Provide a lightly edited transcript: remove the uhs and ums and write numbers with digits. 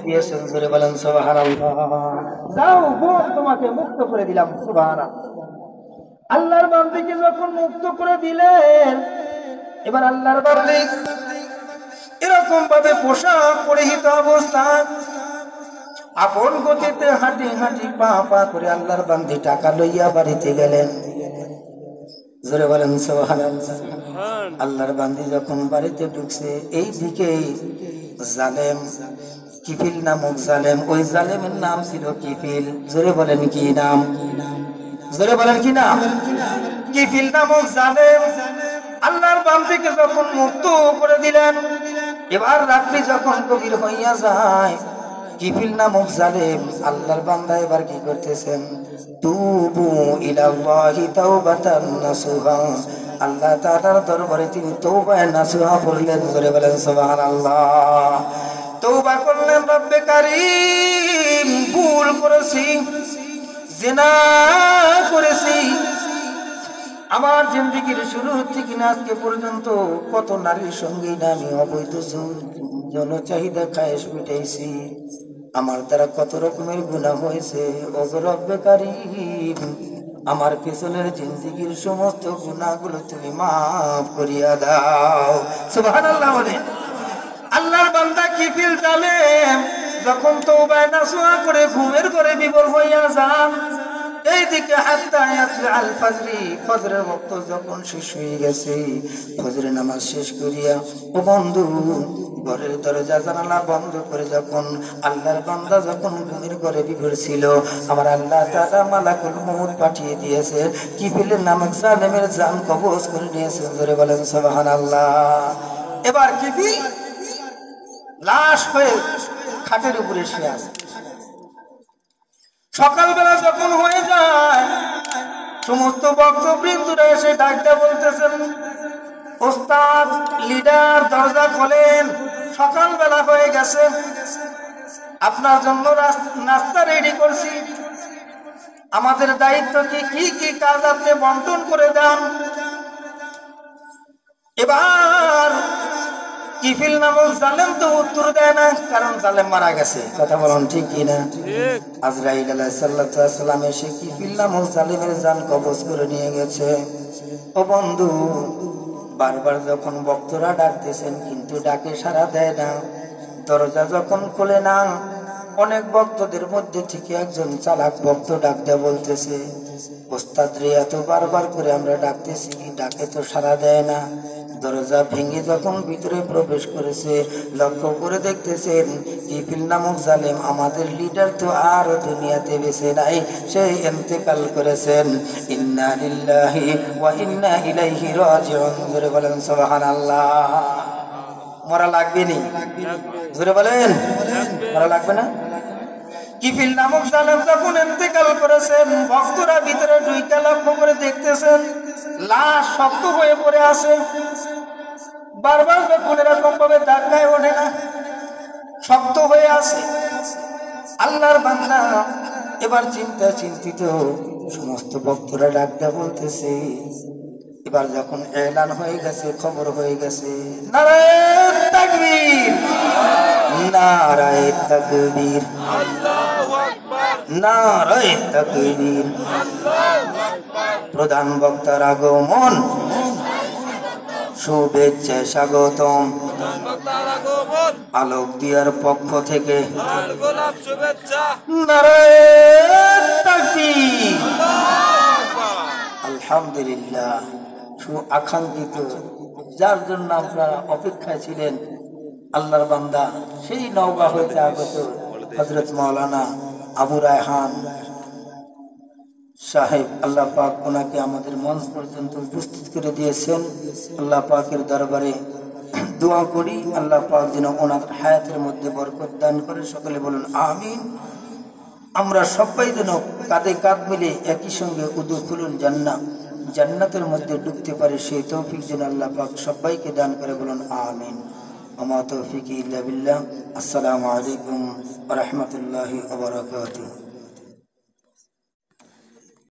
দিয়েছেন, জোরে বলেন সুবহানাল্লাহ। যাও বোন, তোমাকে মুক্ত করে দিলাম। সুবহানাল্লাহ। আল্লাহর বান্দাকে যখন মুক্ত করে দিলেন, এবার আল্লাহর বান্দা এরকম ভাবে পোশাক পরিহিত অবস্থায় আপন গতিতে হাঁটি হাঁটি পা পা করে আল্লাহর বান্দি টাকা লইয়া বাড়িতে গেলেন। জোরে বলেন সুবহানাল্লাহ। আল্লাহর বান্দি যখন বাড়িতে ঢুকছে, এই দিকে জালেম কিফিল নামক জালেম, ওই জালেমের নাম ছিল কিফিল। জোরে বলেন কি নাম? জোরে বলেন কি নাম? কিফিল নামক জালেম আল্লাহর বান্দিকে যখন মুক্ত করে দিলেন, এবার রাত্রি যখন গভীর হইয়া যায়, কিফিল নামক জালেম আল্লাহর বান্দা এবার কি করতেছেন? তুবু ইলাল্লাহি তাওবাতান নাসুহা, আল্লাহ তাআলার দরবারে তিনি তওবা নাসুহা পড়লেন। জোরে বলেন সুবহানাল্লাহ। তওবা করলেন, রব্বে কারীম ভুল করেছি, জিনা করেছি, আমার জিন্দেগির শুরু থেকে আজকে পর্যন্ত কত নারীর সঙ্গে আমি অবৈধ যৌন চাহিদা খায়েশ মিটাইছি, আমার দ্বারা কত রকমের গুনাহ হয়েছে। ও রব্বে কারীম, আমার পেছনের জিন্দেগির সমস্ত গুনাহগুলো তুমি মাফ করিয়া দাও। সুবহানাল্লাহ বলে আল্লাহর বান্দা কিফিল জালেম যখন তওবা নাসুহা করে ঘুমের ঘরে বিভোর হইয়া যান, এইদিকে হাত্তা ইয়াতলাল ফজরি, ফজরের ওয়াক্ত যখন শেষ হয়ে গেছে, ফজরের নামাজ শেষ করিয়া ও বন্ধু ঘরের দরজা জানালা বন্ধ করে যখন আল্লাহর বান্দা যখন ঘুমের ঘরে বিভোর ছিল, আমার আল্লাহ তাআলা মালাকুল মউত পাঠিয়ে দিয়েছে, কিফিলের নামক জালেমের জান কবজ করে নিয়েছে। জোরে বলেন সুবহানাল্লাহ। এবার কিফিল লাশ হয়ে খাটের উপরে শুয়ে আছে। সকালবেলা যখন হয়ে যায়, সমস্ত ভক্তবৃন্দরা এসে ডাকতে বলতেছেন, ওস্তাদ লিডার দরজা খোলেন, সকালবেলা হয়ে গেছে, আপনার জন্য নাস্তা রেডি করছি, আমাদের দায়িত্ব কি কি কাজ আপনি বন্টন করে দেন। এবার কিফিল নামক জালেম তো উত্তর দেয় না, কারণ জালেম মারা গেছে। কথা বলুন ঠিক কিনা? আজরাইল আলাইহিস সালাম এসে কিফিল নামক জালেমের জান কবজ করে নিয়ে গেছে। ও বন্ধু, বারবার যখন ভক্তরা ডাকতেছেন কিন্তু ডাকে সাড়া দেয় না, দরজা যখন খোলে না, অনেক ভক্তদের মধ্যে থেকে একজন চালাক ভক্ত ডাক দেয়া বলতেছে, ওস্তাদ রে, এত বারবার করে আমরা ডাকতেছি, ডাকে তো সাড়া দেয় না। দরজা ভেঙে যখন ভিতরে প্রবেশ করেছে, লক্ষ্য করে দেখতেছেন কিফিল নামক জালেম আমাদের লিডার তো আর দুনিয়াতে বেঁচে নাই, সে ইন্তেকাল করেছেন। ইন্না লিল্লাহি ওয়া ইন্না ইলাইহি রাজিউন। জোরে বলেন সুবহানাল্লাহ। মরা লাগবে নি? জোরে বলেন, মরা লাগবে না? কিফিল নামক জালেম যখন ইন্তেকাল করেছেন, ভক্তরা ভিতরে ঢুইকা লক্ষ্য করে দেখতেছেন লাশ শক্ত হয়ে পড়ে আছে। বারবার যখন এরকম ভাবে ধাক্কায় ওঠে না, শক্ত হয়ে আছে। আল্লাহর বান্দা এবার চিন্তিত, সমস্ত ভক্তরা ডাক দেয়া বলতেছে, এবার যখন এলান হয়ে গেছে, খবর হয়ে গেছে, নারায়ে তাকবীর, নারায়ে তাকবীর, আল্লাহু আকবার, নারায়ে তাকবীর, আল্লাহু আকবার, প্রধান বক্তার আগমন, শুভেচ্ছা স্বাগতম, আলোক দিয়ার পক্ষ থেকে গোলাপ শুভেচ্ছা, নারায়ে তাকবীর। আলহামদুলিল্লাহ। আকাঙ্ক্ষিত, যার জন্য আপনারা অপেক্ষায় ছিলেন, আল্লাহর বান্দা সেই নওগাঁ হইতে আগত হযরত মাওলানা আবু রায়হান সাহেব, আল্লাহ পাক ওনাকে আমাদের মঞ্চ পর্যন্ত উপস্থিত করে দিয়েছেন। আল্লাহ পাকের দরবারে দোয়া করি, আল্লাহ পাক যেন ওনার হায়াতের মধ্যে বরকত দান করে। সকলে বলুন আমিন। আমরা সবাই যেন কাঁধে কাঁধ মিলে একই সঙ্গে উদুখুলুল জান্নাহ, জান্নাতের মধ্যে ঢুকতে পারে, সেই তৌফিক যেন আল্লাহ পাক সবাইকে দান করে। বলুন আমিন। ওমা তৌফিকি ইল্লা বিল্লাহ। আসসালামু আলাইকুম ওয়া রাহমাতুল্লাহি ওয়া বারাকাতুহু।